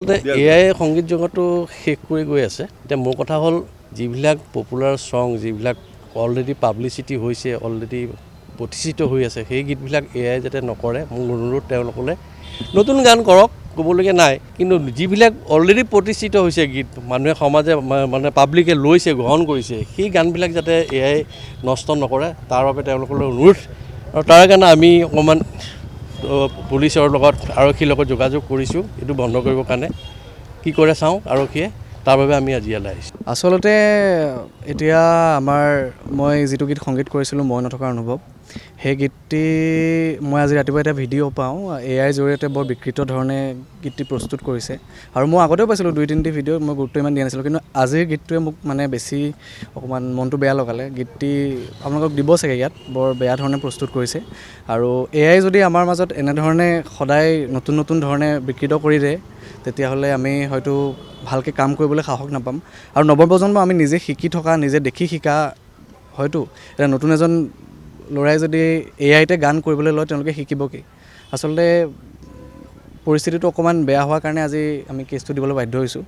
AI সংগীত জগতটো শেষ কৰি গৈ আছে। এতিয়া মোৰ কথা হ'ল যিবিলাক পপুলাৰ ছং যিবিলাক অলৰেডি পাব্লিচিটি হৈছে অলৰেডি প্ৰতিষ্ঠিত হৈ আছে সেই গীতবিলাক এআই যাতে নকৰে মোৰ অনুৰোধ তেওঁলোকলৈ নতুন গান কৰক ক'বলগীয়া নাই কিন্তু যিবিলাক অলৰেডি প্ৰতিষ্ঠিত হৈছে গীত মানুহে সমাজে মানে পাব্লিকে লৈছে গ্ৰহণ কৰিছে সেই গানবিলাক যাতে এআই নষ্ট নকৰে তাৰ বাবে তেওঁলোকলৈ অনুৰোধ আৰু তাৰ কাৰণে আমি অকণমান পুলিচৰ লগত আৰক্ষীৰ লগত যোগাযোগ কৰিছোঁ এইটো বন্ধ কৰিবৰ কাৰণে কি কৰে চাওঁ আৰক্ষীয়ে তাৰ বাবে আমি আজি ইয়ালৈ আহিছোঁ। আচলতে এতিয়া মই যিটো গীত সংগীত কৰিছিলোঁ মই নথকা অনুভৱ সেই গীতটি মই আজি ৰাতিপুৱা এটা ভিডিঅ' পাওঁ এআইৰ জৰিয়তে বৰ বিকৃত ধৰণে গীতটি প্ৰস্তুত কৰিছে আৰু মই আগতেও পাইছিলোঁ 2-3টি ভিডিঅ' মই গুৰুত্ব ইমান দিয়া নাছিলোঁ কিন্তু আজিৰ গীতটোৱে মোক মানে বেছি অকণমান মনটো বেয়া লগালে। গীতটি আপোনালোকক দিব চাগে ইয়াত বৰ বেয়া ধৰণে প্ৰস্তুত কৰিছে আৰু এআই যদি আমাৰ মাজত এনেধৰণে সদায় নতুন ধৰণে বিকৃত কৰি দিয়ে তেতিয়াহ'লে আমি হয়তো ভালকৈ কাম কৰিবলৈ সাহস নাপাম আৰু নৱপ্ৰজন্ম আমি নিজে শিকি থকা নিজে দেখি শিকা হয়তো এতিয়া নতুন এজন ল'ৰাই যদি এআইতে গান কৰিবলৈ লয় তেওঁলোকে শিকিব কি আচলতে পৰিস্থিতিটো অকণমান বেয়া হোৱাৰ কাৰণে আজি আমি কেছটো দিবলৈ বাধ্য হৈছোঁ।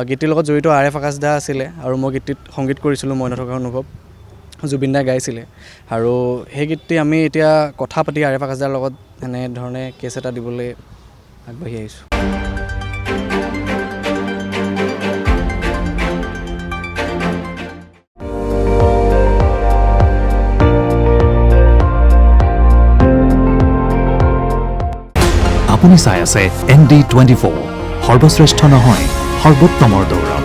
গীতটিৰ লগত জড়িত RF আকাশ দা আছিলে আৰু মই গীতটিত সংগীত কৰিছিলোঁ মই নথকা অনুভৱ জুবিন দাই গাইছিলে আৰু সেই গীতটি আমি এতিয়া কথা পাতি RF আকাশ দাৰ লগত এনেধৰণে কেছ এটা দিবলৈ আগবাঢ়ি আহিছোঁ। আপুনি চাই আছে ND24 সৰ্বশ্ৰেষ্ঠ নহয় সৰ্বোত্তমৰ দৌৰ।